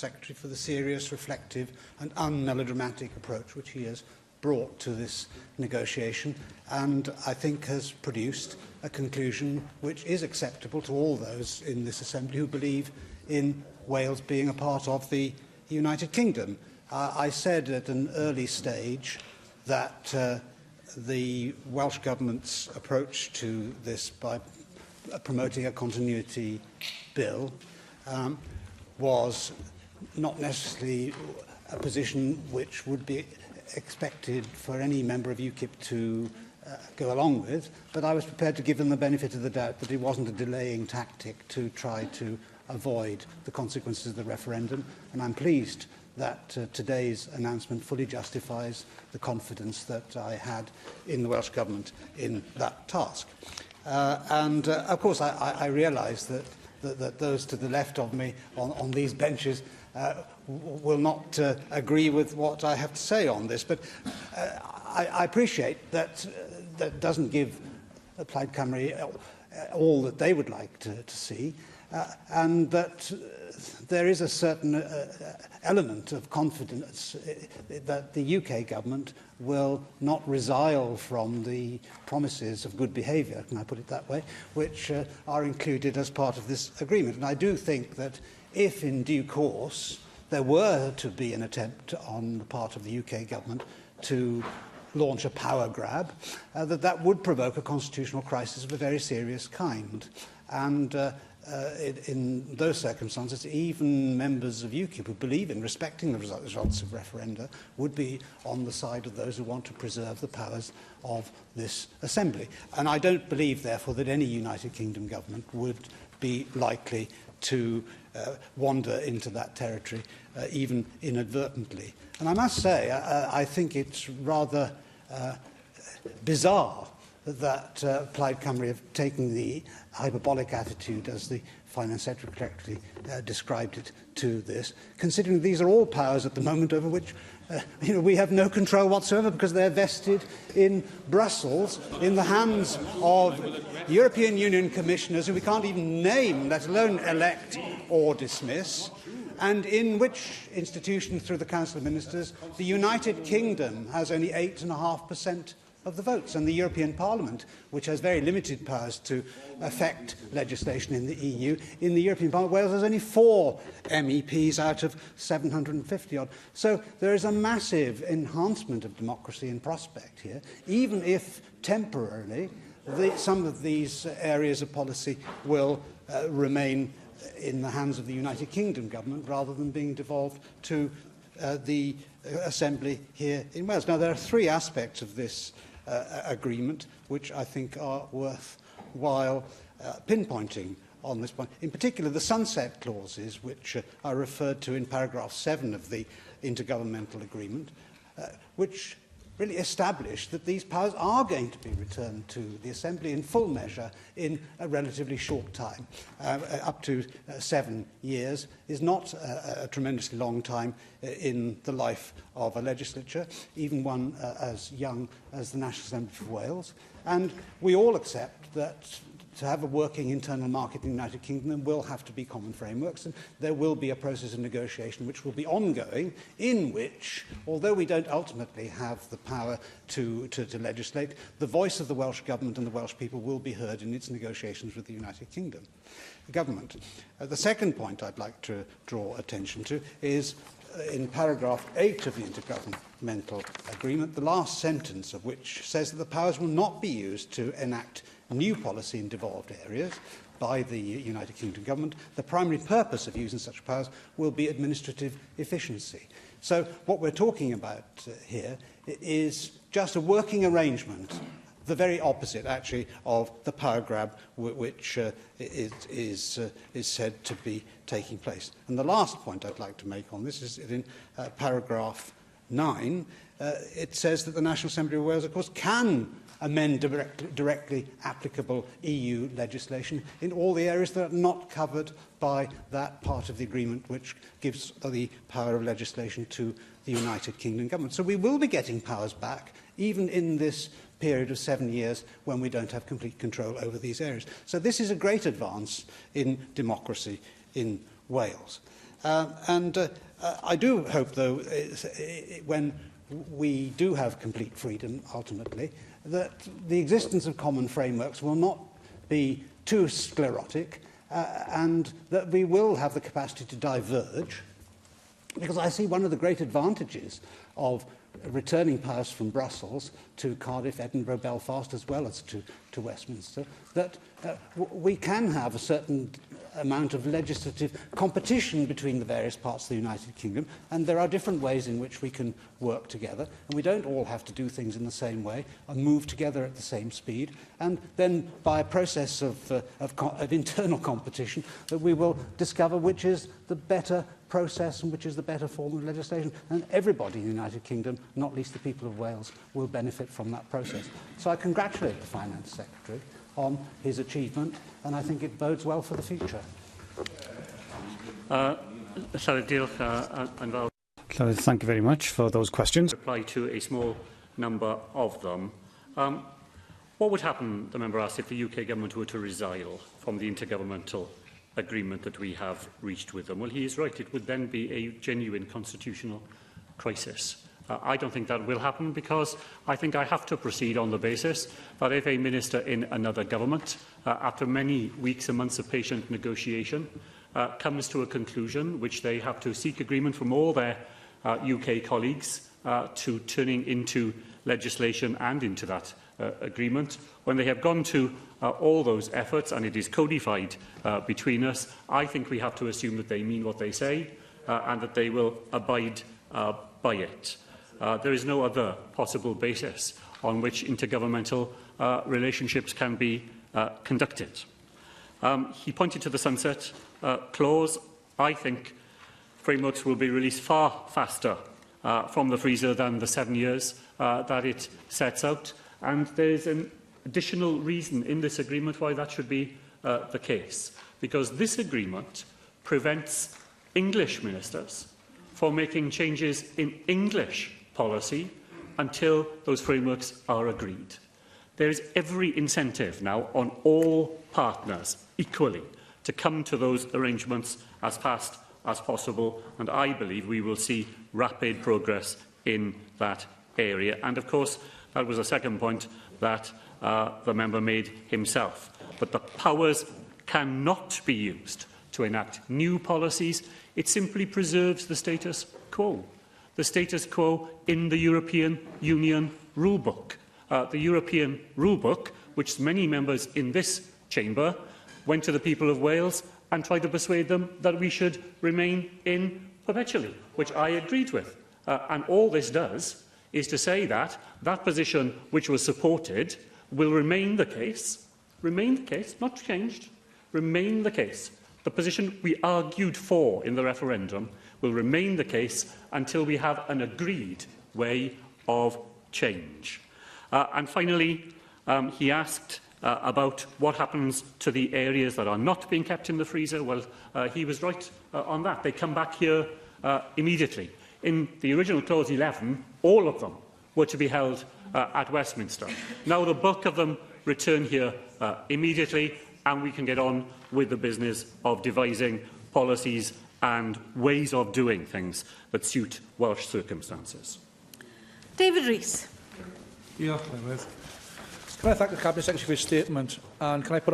Secretary for the serious, reflective and unmelodramatic approach which he has brought to this negotiation, and I think has produced a conclusion which is acceptable to all those in this Assembly who believe in Wales being a part of the United Kingdom. I said at an early stage that the Welsh Government's approach to this by promoting a continuity bill was not necessarily a position which would be expected for any member of UKIP to go along with, but I was prepared to give them the benefit of the doubt that it wasn't a delaying tactic to try to avoid the consequences of the referendum, and I'm pleased that today's announcement fully justifies the confidence that I had in the Welsh Government in that task. Of course, I realise that those to the left of me on these benches will not agree with what I have to say on this, but I appreciate that that doesn't give Plaid Cymru all that they would like to see, and that there is a certain element of confidence that the UK government will not resile from the promises of good behaviour, can I put it that way, which are included as part of this agreement. And I do think that if in due course there were to be an attempt on the part of the UK government to launch a power grab, that would provoke a constitutional crisis of a very serious kind. And in those circumstances, even members of UKIP who believe in respecting the results of referenda would be on the side of those who want to preserve the powers of this Assembly. And I don't believe, therefore, that any United Kingdom government would be likely to wander into that territory, even inadvertently. And I must say, I think it's rather bizarre that Plaid Cymru have taken the hyperbolic attitude, as the Finance Secretary described it, to this, considering these are all powers at the moment over which we have no control whatsoever, because they're vested in Brussels, in the hands of European Union commissioners who we can't even name, let alone elect or dismiss, and in which institution, through the Council of Ministers, the United Kingdom has only 8.5% of the votes, and the European Parliament, which has very limited powers to affect legislation in the EU, in the European Parliament, Wales has only 4 MEPs out of 750 odd. So there is a massive enhancement of democracy in prospect here, even if temporarily some of these areas of policy will remain in the hands of the United Kingdom government rather than being devolved to the Assembly here in Wales. Now, there are 3 aspects of this agreement which I think are worthwhile pinpointing on this point. In particular, the sunset clauses, which are referred to in paragraph 7 of the intergovernmental agreement, which really establish that these powers are going to be returned to the Assembly in full measure in a relatively short time. Up to 7 years is not a tremendously long time in the life of a legislature, even one as young as the National Assembly for Wales. And we all accept that to have a working internal market in the United Kingdom, there will have to be common frameworks, and there will be a process of negotiation which will be ongoing, in which, although we don't ultimately have the power to legislate, the voice of the Welsh Government and the Welsh people will be heard in its negotiations with the United Kingdom government. The second point I'd like to draw attention to is in paragraph 8 of the intergovernmental agreement, the last sentence of which says that the powers will not be used to enact new policy in devolved areas by the United Kingdom government. The primary purpose of using such powers will be administrative efficiency. So what we're talking about here is just a working arrangement, the very opposite, actually, of the power grab which is said to be taking place. And the last point I'd like to make on this is in paragraph 9. It says that the National Assembly of Wales, of course, can amend directly applicable EU legislation in all the areas that are not covered by that part of the agreement which gives the power of legislation to the United Kingdom government. So we will be getting powers back, even in this period of 7 years when we don't have complete control over these areas. So this is a great advance in democracy in Wales. I do hope, though, when we do have complete freedom, ultimately, that the existence of common frameworks will not be too sclerotic, and that we will have the capacity to diverge, because I see one of the great advantages of returning powers from Brussels to Cardiff, Edinburgh, Belfast, as well as to Westminster, that we can have a certain amount of legislative competition between the various parts of the United Kingdom, and there are different ways in which we can work together, and we don't all have to do things in the same way and move together at the same speed, and then by a process of internal competition that we will discover which is the better process and which is the better form of legislation, and everybody in the United Kingdom, not least the people of Wales, will benefit from that process. So I congratulate the Finance Secretary on his achievement, and I think it bodes well for the future. Thank you very much for those questions. Reply to a small number of them. What would happen, the member asked, if the UK government were to resile from the intergovernmental agreement that we have reached with them? Well, he is right. It would then be a genuine constitutional crisis. I don't think that will happen, because I think I have to proceed on the basis that if a minister in another government, after many weeks and months of patient negotiation, comes to a conclusion which they have to seek agreement from all their UK colleagues to turning into legislation and into that agreement, when they have gone to all those efforts and it is codified between us, I think we have to assume that they mean what they say and that they will abide by it. There is no other possible basis on which intergovernmental relationships can be conducted. He pointed to the sunset clause. I think frameworks will be released far faster from the freezer than the 7 years that it sets out. And there is an additional reason in this agreement why that should be the case, because this agreement prevents English ministers from making changes in English policy until those frameworks are agreed. There is every incentive now on all partners equally to come to those arrangements as fast as possible, and I believe we will see rapid progress in that area. And of course, that was a second point that the member made himself. But the powers cannot be used to enact new policies. It simply preserves the status quo. The status quo in the European Union rulebook. The European rulebook, which many members in this chamber went to the people of Wales and tried to persuade them that we should remain in perpetually, which I agreed with. And all this does is to say that that position which was supported will remain the case, not changed, remain the case. The position we argued for in the referendum will remain the case until we have an agreed way of change. And finally, he asked about what happens to the areas that are not being kept in the freezer. Well, he was right on that. They come back here immediately. In the original Clause 11, all of them were to be held at Westminster. Now the bulk of them return here immediately, and we can get on with the business of devising policies and ways of doing things that suit Welsh circumstances. David Rees. Yeah, can I thank the Cabinet Secretary for his statement, and can I put